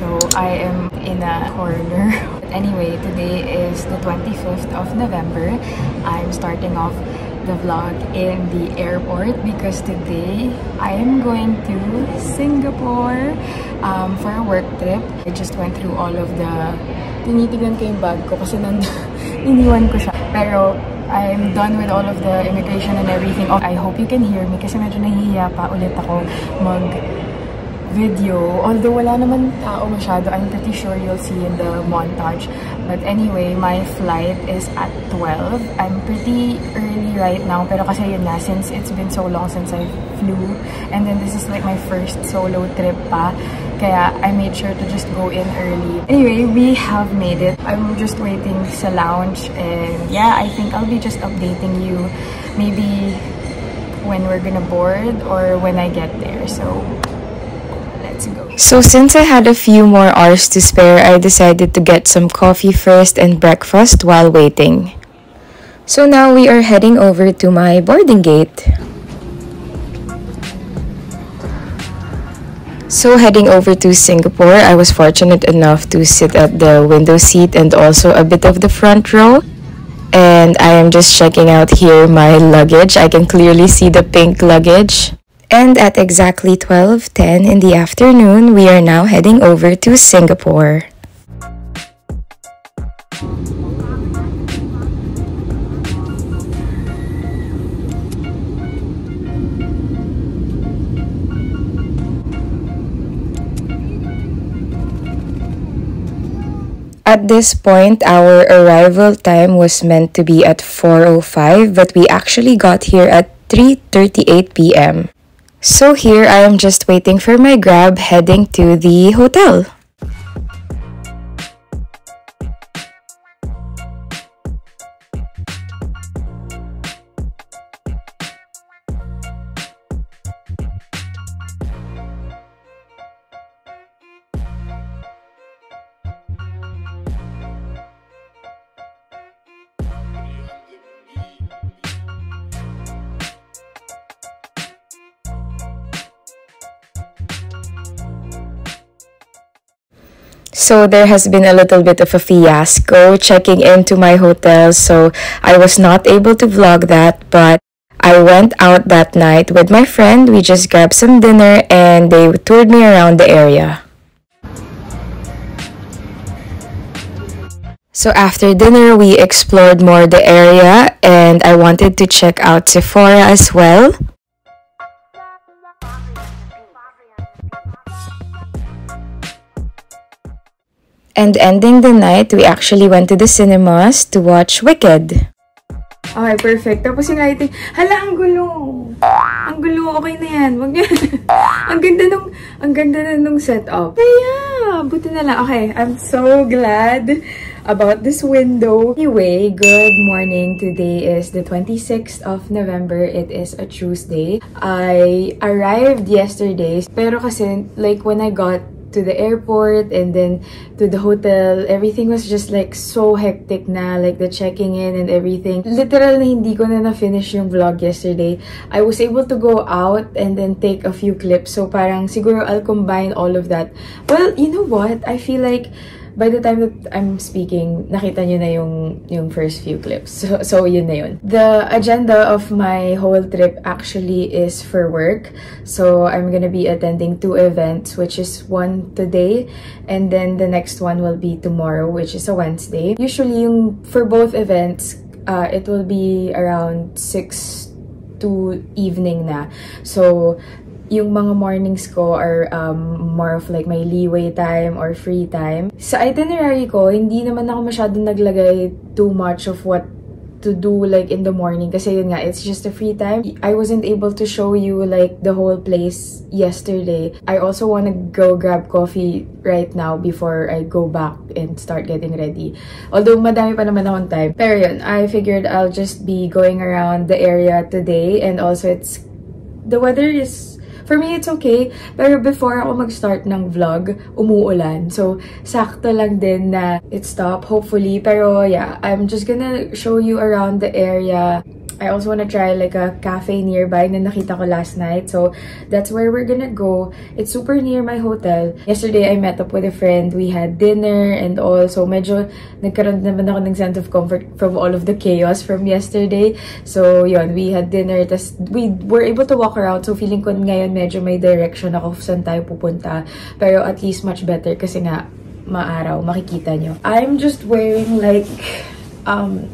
So I am in a corner. But anyway, today is the 25th of November. I'm starting off the vlog in the airport because today I am going to Singapore for a work trip. I just went through all of the... Tinitigan ko yung bag ko kasi iniwan ko siya. Pero I'm done with all of the immigration and everything. Oh, I hope you can hear me kasi medyo nahihiya pa ulit ako mag-video. Although wala naman tao masyado, I'm pretty sure you'll see in the montage. But anyway, my flight is at 12. I'm pretty early right now, pero kasi yun na, since it's been so long since I flew, and then this is like my first solo trip pa, kaya I made sure to just go in early. Anyway, we have made it. I'm just waiting sa lounge, and yeah, I think I'll be just updating you maybe when we're gonna board or when I get there. So let's go. So since I had a few more hours to spare, I decided to get some coffee first and breakfast while waiting. So now we are heading over to my boarding gate. So heading over to Singapore, I was fortunate enough to sit at the window seat and also a bit of the front row. And I am just checking out here my luggage. I can clearly see the pink luggage. And at exactly 12:10 in the afternoon, we are now heading over to Singapore. At this point, our arrival time was meant to be at 4:05, but we actually got here at 3:38 p.m. So here I am just waiting for my Grab heading to the hotel. So there has been a little bit of a fiasco checking into my hotel, so I was not able to vlog that, but I went out that night with my friend. We just grabbed some dinner and they toured me around the area. So after dinner, we explored more the area and I wanted to check out Sephora as well. And ending the night, we actually went to the cinemas to watch Wicked. Okay, perfect. Tapos yung lighting, hala, ang gulo! Ang gulo, okay na yan. Wag yan. ang ganda nung setup. Kaya, buti na lang. Okay, I'm so glad about this window. Anyway, good morning. Today is the 26th of November. It is a Tuesday. I arrived yesterday, pero kasi, like, when I got to the airport and then to the hotel, everything was just like so hectic na, like the checking in and everything. Literally, hindi ko na finish yung vlog yesterday. I was able to go out and then take a few clips. So parang siguro I'll combine all of that. Well, you know what? I feel like by the time that I'm speaking, nakita nyo na yung first few clips. So yun na yun. The agenda of my whole trip actually is for work. So I'm gonna be attending 2 events, which is one today, and then the next one will be tomorrow, which is a Wednesday. Usually, for both events, it will be around 6 to evening na. So yung mga mornings ko are more of like my leeway time or free time. Sa itinerary ko, hindi naman ako masyadong naglagay too much of what to do like in the morning kasi yun nga, it's just a free time. I wasn't able to show you like the whole place yesterday. I also want to go grab coffee right now before I go back and start getting ready. Although madami pa naman akong time. Pero yun, I figured I'll just be going around the area today, and also the weather is, for me, it's okay. Pero before ako mag-start ng vlog, umuulan. So, sakto lang din na it stopped, hopefully. Pero yeah, I'm just gonna show you around the area. I also want to try like a cafe nearby na nakita ko last night. So that's where we're gonna go. It's super near my hotel. Yesterday, I met up with a friend. We had dinner and all. So medyo nagkaroon naman ako ng sense of comfort from all of the chaos from yesterday. So yun, we had dinner. Tas we were able to walk around. So feeling ko ngayon medyo may direction ako kung saan tayo pupunta. Pero at least much better kasi nga maaraw, makikita nyo. I'm just wearing like, I'm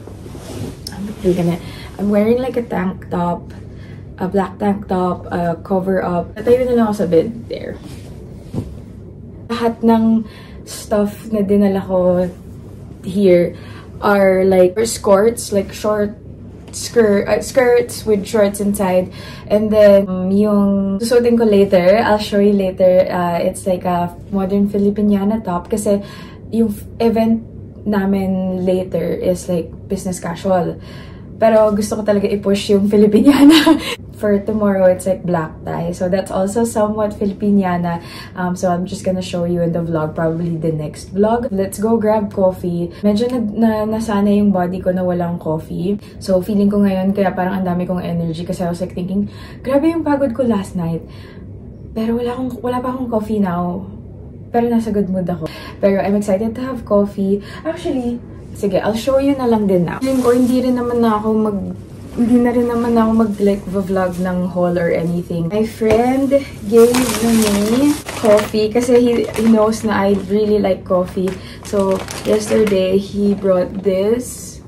wearing like a tank top, a black tank top, cover up. Natayo na lang ako sa bed there. Lahat ng stuff na dinala ko here are like skirts, like short skirts with shorts inside. And then yung susuotin ko later, I'll show you later. It's like a modern Filipiniana top kasi yung event namin later is like business casual. Pero gusto ko talaga i-push yung Filipiniana. For tomorrow, it's like black tie. So that's also somewhat Filipiniana. So I'm just gonna show you in the vlog, probably the next vlog. Let's go grab coffee. Medyo nasana yung body ko na walang coffee. So feeling ko ngayon, kaya parang ang dami kong energy. Kasi I was like thinking, grabe yung pagod ko last night. Pero wala pa akong coffee now. Pero nasa good mood ako. Pero I'm excited to have coffee. Actually, sige, I'll show you na lang din now. Feeling ko, hindi na rin naman ako mag-like vlog ng haul or anything. My friend gave me coffee kasi he knows na I really like coffee. So, yesterday, he brought this.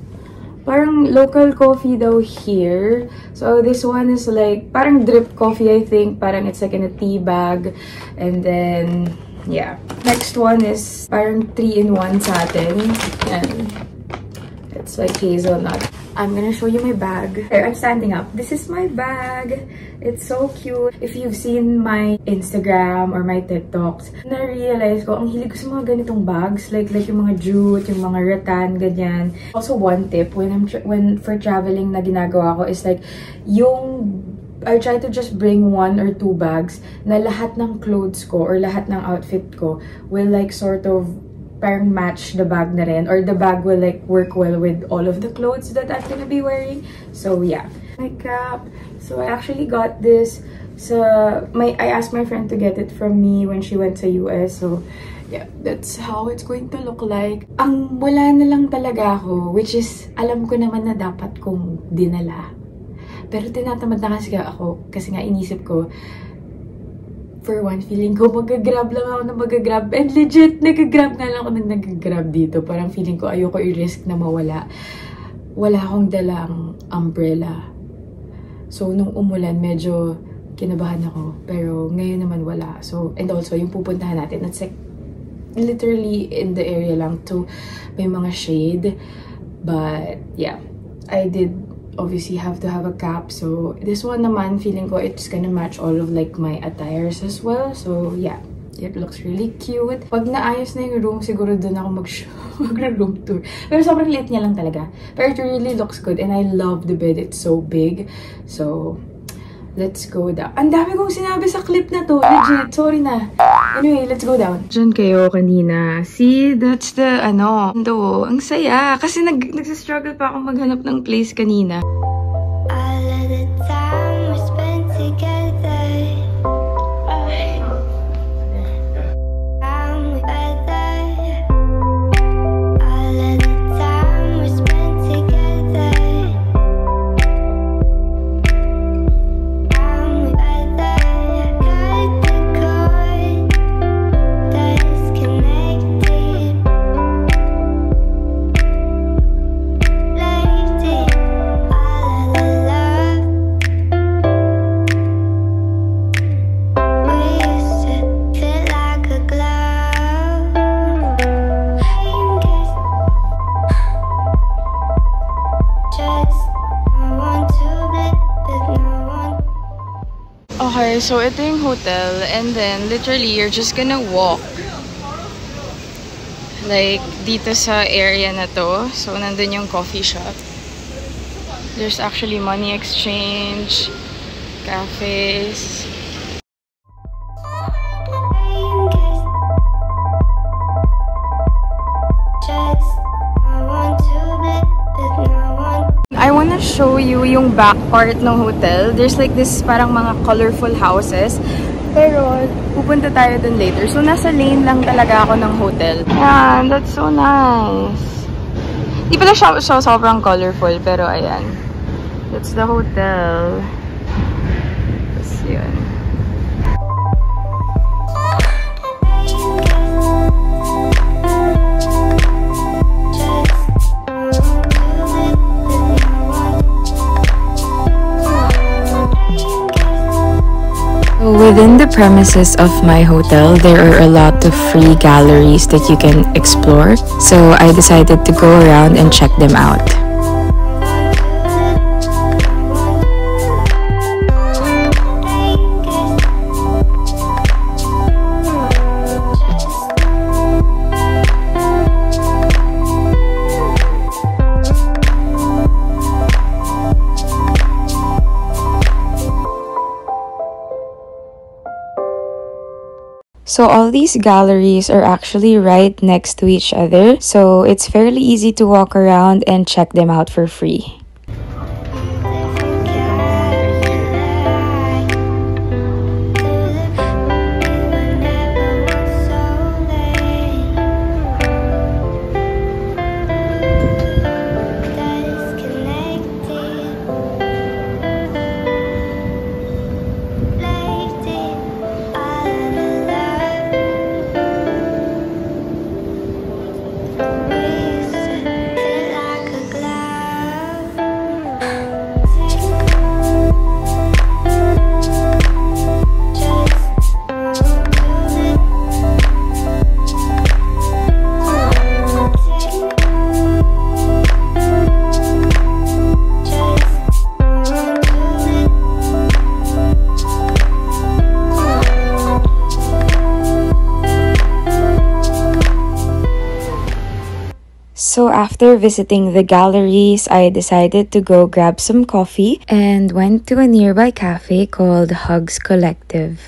Parang local coffee daw here. So, this one is like, parang drip coffee, I think. Parang it's like in a tea bag. And then, yeah. Next one is parang 3-in-1 sa atin. And it's like hazelnut. I'm gonna show you my bag. Okay, I'm standing up. This is my bag. It's so cute. If you've seen my Instagram or my TikToks, na-realize ko, ang hilig ko sa mga ganitong bags. Like yung mga jute, yung mga rattan, ganyan. Also, one tip, when for traveling na ginagawa ko is like, I try to just bring 1 or 2 bags na lahat ng clothes ko or lahat ng outfit ko will like sort of parang match the bag na rin, or the bag will like work well with all of the clothes that I'm gonna be wearing. So yeah, my cap. So I actually got this. I asked my friend to get it from me when she went to US. So yeah, that's how it's going to look like. Ang wala na lang talaga ako, which is alam ko naman na dapat kong dinala. Pero tinatamad na kasi ako kasi nga inisip ko, for one, feeling ko mag-grab lang ako na mag-grab. And legit, nag-grab nga lang ako nag-grab dito. Parang feeling ko ayoko i-risk na mawala. Wala akong dalang umbrella. So, nung umulan, medyo kinabahan ako. Pero ngayon naman wala. So, and also, yung pupuntahan natin, it's like literally in the area lang to may mga shade. But, yeah. I did obviously have to have a cap. So this one naman, feeling ko it's gonna match all of like my attires as well. So yeah, it looks really cute. Pag naayos na yung room, siguro dun ako mag-room tour. Pero sobrang liit niya lang talaga. Pero it really looks good and I love the bed. It's so big. So let's go down. Ang dami kong sinabi sa clip na to. Legit, sorry na. Anyway, let's go down. Diyan kayo kanina. See, that's the, do. Ang saya. Kasi nagsistruggle pa akong maghanap ng place kanina. All of the time we spent together. Okay, so ito yung hotel and then literally you're just gonna walk like dito sa area na to. So nandun yung coffee shop. There's actually money exchange, cafes. I wanna show you yung back part ng hotel. There's like this parang mga colorful houses. Pero, pupunta tayo dun later. So, nasa lane lang talaga ako ng hotel. Ayan, that's so nice. Di pala siya sobrang colorful, pero ayan. That's the hotel. Tapos yun. Within the premises of my hotel, there are a lot of free galleries that you can explore, so I decided to go around and check them out. So all these galleries are actually right next to each other, so it's fairly easy to walk around and check them out for free. So after visiting the galleries, I decided to go grab some coffee and went to a nearby cafe called Hugs Collective.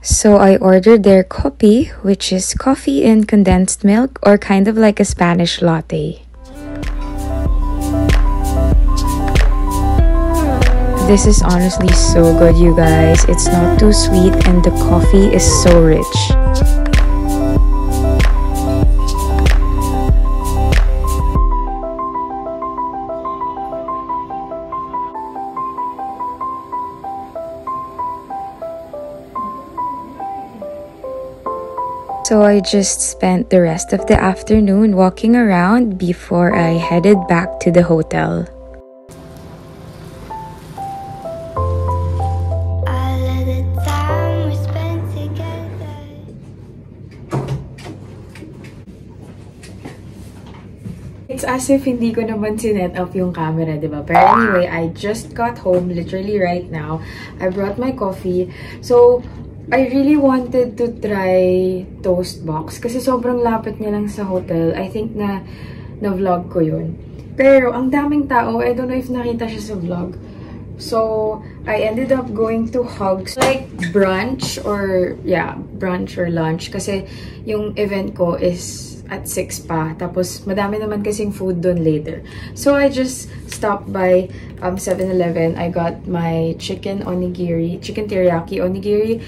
So I ordered their kopi, which is coffee in condensed milk or kind of like a Spanish latte. This is honestly so good, you guys. It's not too sweet and the coffee is so rich. So I just spent the rest of the afternoon walking around before I headed back to the hotel. It's as if hindi ko naman sinet up yung camera, diba? Pero anyway, I just got home literally right now. I brought my coffee. So, I really wanted to try Toast Box kasi sobrang lapit niya lang sa hotel. I think na-vlog ko yun. Pero ang daming tao, I don't know if nakita siya sa vlog. So, I ended up going to Hugs. Like brunch or, yeah, brunch or lunch. Kasi yung event ko is at 6 pa. Tapos, madami naman kasing food doon later. So, I just stopped by 7-Eleven. I got my chicken onigiri, chicken teriyaki onigiri.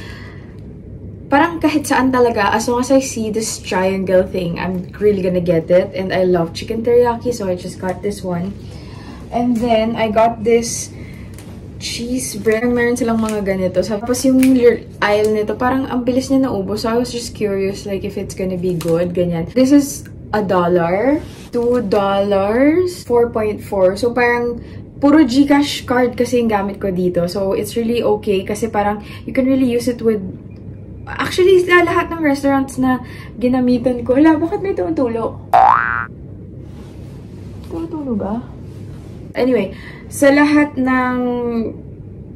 Parang kahit saan talaga, as long as I see this triangle thing, I'm really gonna get it. And I love chicken teriyaki, so I just got this one. And then, I got this cheese bread. Meron silang mga ganito. Tapos yung aisle nito, parang ang bilis niya naubos. So I was just curious, like, if it's gonna be good, ganyan. This is $1, $2, 4.4. So parang puro GCash card kasi yung gamit ko dito. So it's really okay kasi parang you can really use it with... Actually, sa lahat ng restaurants na ginamitan ko. Wala, bakit may tumutulo? Tumutulo ba? Anyway, sa lahat ng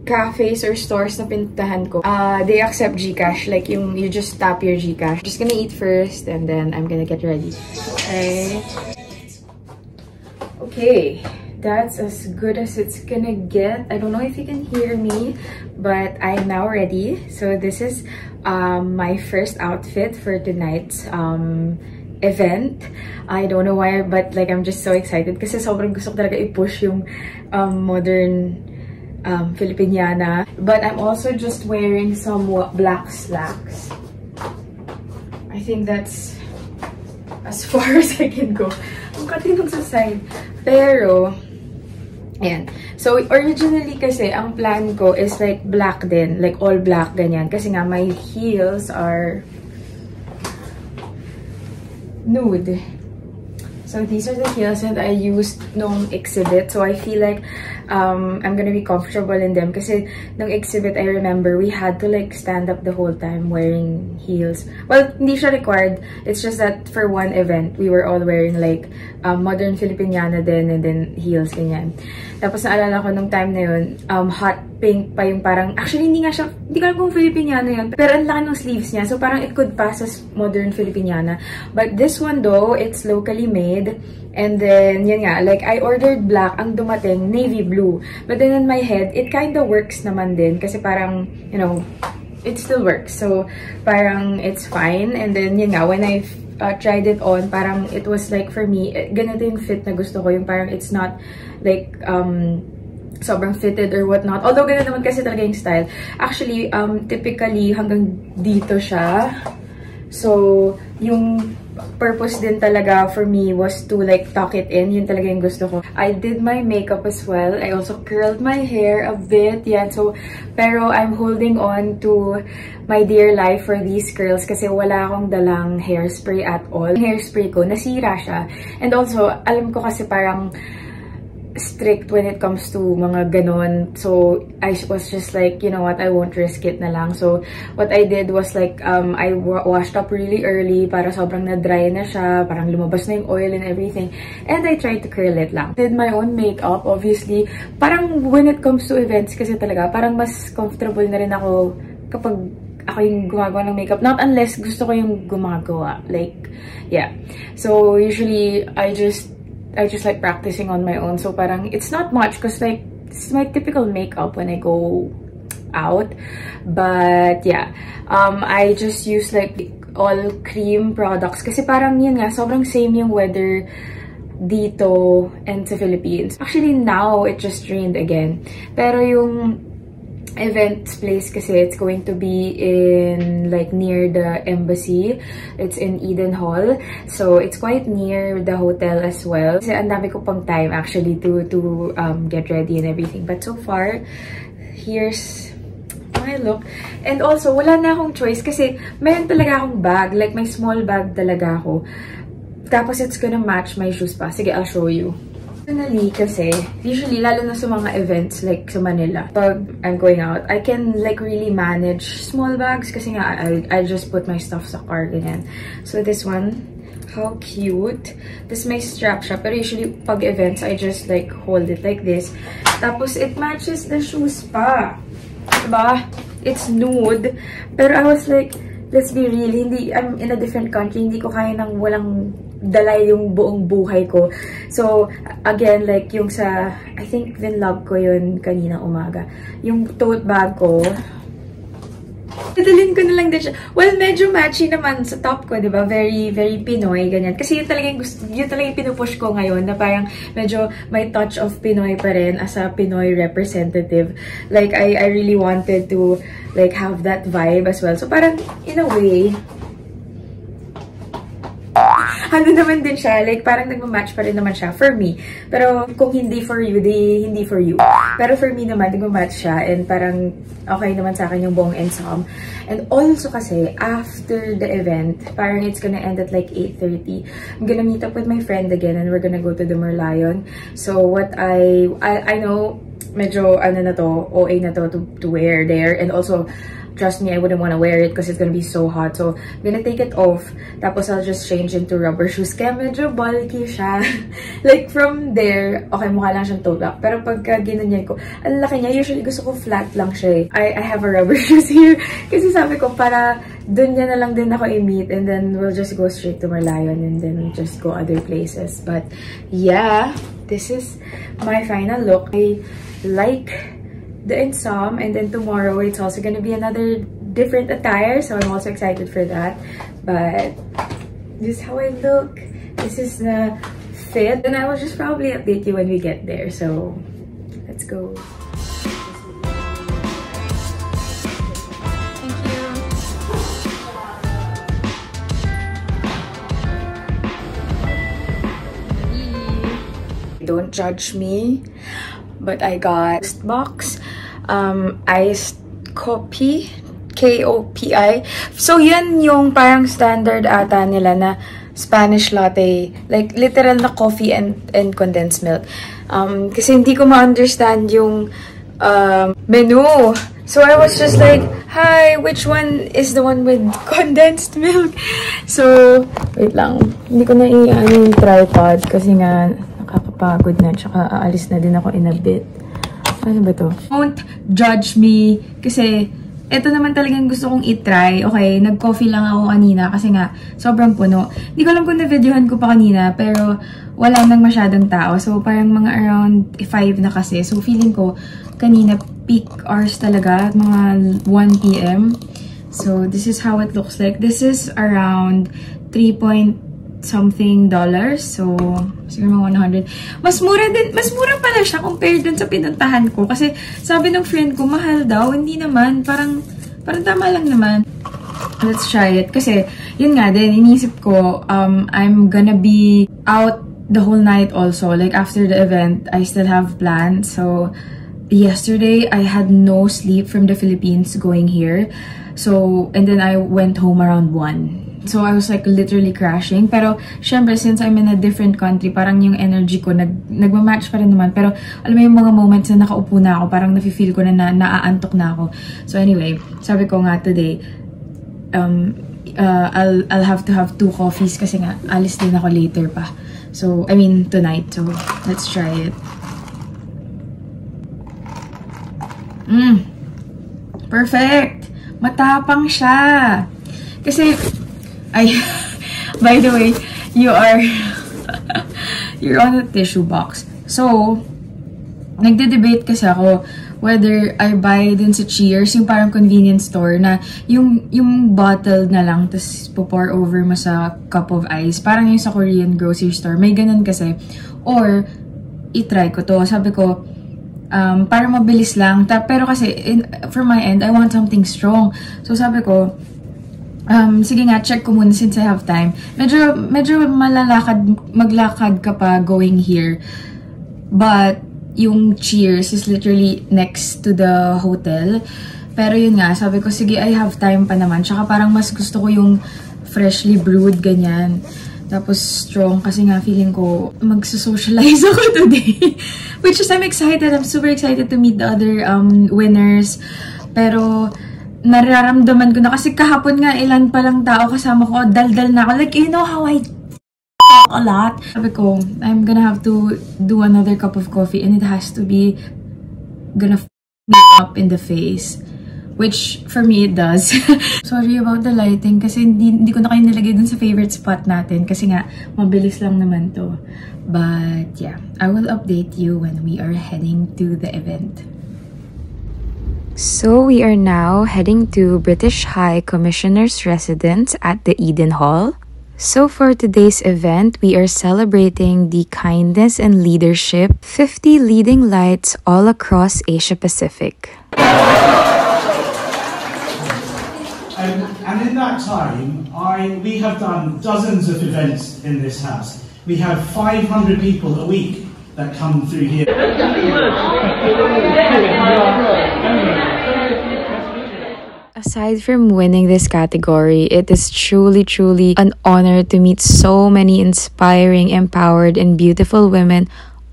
cafes or stores na pinuntahan ko, they accept GCash. Like, you just tap your GCash. Just gonna eat first and then I'm gonna get ready. Okay. Okay. That's as good as it's gonna get. I don't know if you can hear me, but I'm now ready. So this is my first outfit for tonight's event. I don't know why, but like I'm just so excited kasi sobrang gusto ko talaga i-push yung modern Filipiniana. But I'm also just wearing some black slacks. I think that's as far as I can go. Ang katinong sa side. Pero, ayan. So, originally kasi, ang plan ko is like black din. Like all black, ganyan. Kasi nga, my heels are nude. So, these are the heels that I used nung exhibit. So, I feel like I'm gonna be comfortable in them. Kasi nung exhibit, I remember we had to like stand up the whole time wearing heels. Well, hindi siya required. It's just that for one event, we were all wearing like modern Filipiniana din and then heels, ganyan. Tapos naalala ko nung time na yun, hot pink pa yung parang, actually hindi nga siya, hindi ko alam kung Filipiniana yun, pero ang laki ng sleeves niya, so parang it could pass as modern Filipiniana. But this one though, it's locally made, and then, yun nga, like I ordered black, ang dumating, navy blue. But then in my head, it kinda works naman din, kasi parang, you know, it still works. So, parang it's fine, and then, yun nga, when I tried it on, parang it was like for me, ganito yung fit na gusto ko, yung parang it's not like sobrang fitted or whatnot. Although ganun naman kasi talaga yung style. Actually, typically hanggang dito siya. So, yung purpose din talaga for me was to like tuck it in. Yun talaga yung gusto ko. I did my makeup as well. I also curled my hair a bit. Yan. So, pero I'm holding on to my dear life for these curls kasi wala akong dalang hairspray at all. Yung hairspray ko, nasira siya. And also, alam ko kasi parang strict when it comes to mga ganon. So, I was just like, you know what, I won't risk it na lang. So, what I did was like, I washed up really early para sobrang na-dry na siya, parang lumabas na yung oil and everything. And I tried to curl it lang. Did my own makeup, obviously. Parang when it comes to events kasi talaga, parang mas comfortable na rin ako kapag ako yung gumagawa ng makeup. Not unless gusto ko yung gumagawa. Like, yeah. So, usually, I just like practicing on my own. So parang it's not much because like it's my typical makeup when I go out. But yeah, I just use like all cream products kasi parang yun nga, sobrang same yung weather dito and sa Philippines. Actually now it just rained again. Pero yung event place kasi it's going to be in like near the embassy. It's in Eden Hall, so it's quite near the hotel as well. Kasi ang dami ko pang time actually to get ready and everything. But so far, here's my look. And also, wala na akong choice kasi meron talaga akong bag, like my small bag talaga ako. Tapos it's gonna match my shoes pa. Sige, I'll show you. Personally kasi, usually, lalo na sa mga events like sa Manila, pag I'm going out, I can like really manage small bags kasi nga, I just put my stuff sa car, ganyan. So this one, how cute. This may strap siya, pero usually pag events, I just like hold it like this. Tapos it matches the shoes pa. Diba? It's nude. Pero I was like, let's be real, I'm in a different country, hindi ko kaya nang walang dala yung buong buhay ko. So, again, like yung sa, I think vinlog ko yun kanina umaga. Yung tote bag ko, dadalhin ko na lang din siya. Well, medyo matchy naman sa top ko, di ba? Very, very Pinoy, ganyan. Kasi yun talaga yung yun talaga yung pinupush ko ngayon na parang medyo may touch of Pinoy pa rin as a Pinoy representative. Like, I really wanted to like have that vibe as well. So, parang in a way, ano naman din siya, like parang nagmamatch pa rin naman siya for me. Pero kung hindi for you, di hindi for you. Pero for me naman, nagmamatch siya and parang okay naman sa akin yung buong ensemble. And also kasi, after the event, parang it's gonna end at like 8:30. I'm gonna meet up with my friend again and we're gonna go to the Merlion. So what I know, medyo ano na to, OA na to wear there. And also, trust me, I wouldn't want to wear it because it's gonna be so hot. So, I'm gonna take it off. Tapos, I'll just change into rubber shoes. Kaya medyo bulky siya. Like, from there, okay, mukha lang siyang tote bag. Pero pagka ginanyan ko, ang laki niya. Usually, gusto ko flat lang siya. I have a rubber shoes here. Kasi sabi ko, para dun niya na lang din ako i-meet. And then, we'll just go straight to Merlion. And then, just go other places. But, yeah, this is my final look. I like the ensemble, and then tomorrow it's also gonna be another different attire, so I'm also excited for that. But this is how I look. This is the fit. And I will just probably update you when we get there. So, let's go. Don't judge me, but I got box iced coffee, K-O-P-I. So yun yung parang standard ata nila na Spanish latte, like literal na coffee and condensed milk. Kasi hindi ko ma-understand yung menu. So I was just like, hi, which one is the one with condensed milk? So, wait lang. Hindi ko na i-ano yung tripod kasi nga nakakapagod na, tsaka aalis na din ako in a bit. Ano ba to? Don't judge me kasi ito naman talagang gusto kong i-try. Okay, nag-coffee lang ako kanina kasi nga sobrang puno. Hindi ko alam kung na-videohan ko pa kanina pero wala nang masyadong tao. So parang mga around 5 na kasi. So feeling ko kanina peak hours talaga, mga 1 PM. So this is how it looks like. This is around 3-something dollars. So, siguro mga 100. Mas mura pala siya compared dun sa pinuntahan ko. Kasi sabi ng friend ko, mahal daw. Hindi naman. Parang tama lang naman. Let's try it. Kasi, yun nga din, inisip ko, I'm gonna be out the whole night also. Like, after the event, I still have plans. So, yesterday, I had no sleep from the Philippines going here. So, and then I went home around 1. So, I was like literally crashing. Pero, syempre, since I'm in a different country, parang yung energy ko, nagmamatch pa rin naman. Pero, alam mo yung mga moments na nakaupo na ako, parang nafe-feel ko na naaantok na ako. So, anyway, sabi ko nga today, I'll have to have 2 coffees kasi nga, alis din ako later pa. So, I mean, tonight. So, let's try it. Perfect! Matapang siya! Kasi, by the way, you're on a tissue box. So, nagde-debate kasi ako whether I buy din sa Cheers, yung parang convenience store na yung bottle na lang, tapos pour over mo sa cup of ice. Parang yung sa Korean grocery store. May ganun kasi. Or, itry ko to. Sabi ko, parang mabilis lang. Pero kasi, for my end, I want something strong. So, sabi ko, sige nga, check ko muna since I have time. Medyo maglakad ka pa going here. But, yung Cheers is literally next to the hotel. Pero yun nga, sabi ko, sige, I have time pa naman. Tsaka parang mas gusto ko yung freshly brewed, ganyan. Tapos strong, kasi nga feeling ko magsa-socialize ako today. Which is, I'm excited. I'm super excited to meet the other winners. Pero, nararamdaman ko na kasi kahapon nga ilan palang tao kasama ko, daldal na ako. Like, you know how I talk a lot? Sabi ko, I'm gonna have to do another cup of coffee and it has to be gonna f me up in the face. Which, for me, it does. Sorry about the lighting kasi hindi ko na kayo nilagay dun sa favorite spot natin kasi nga, mabilis lang naman to. But, yeah. I will update you when we are heading to the event. So we are now heading to British High Commissioner's residence at the Eden Hall. So for today's event, we are celebrating the kindness and leadership 50 leading lights all across Asia Pacific. And in that time, we have done dozens of events in this house. We have 500 people a week that come through here. Aside from winning this category, it is truly an honor to meet so many inspiring, empowered, and beautiful women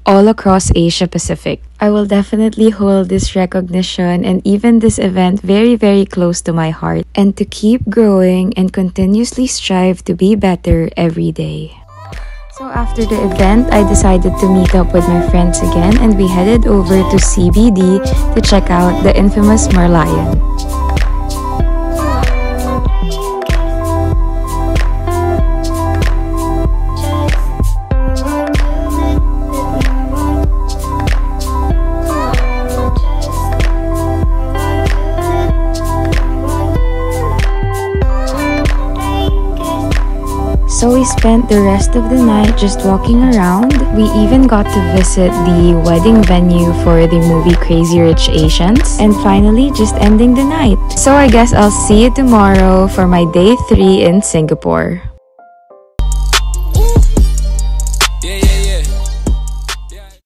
all across Asia Pacific. I will definitely hold this recognition and even this event very close to my heart, and to keep growing and continuously strive to be better every day. So after the event, I decided to meet up with my friends again and we headed over to CBD to check out the infamous Merlion. So we spent the rest of the night just walking around. We even got to visit the wedding venue for the movie Crazy Rich Asians. And finally, just ending the night. So I guess I'll see you tomorrow for my day 3 in Singapore.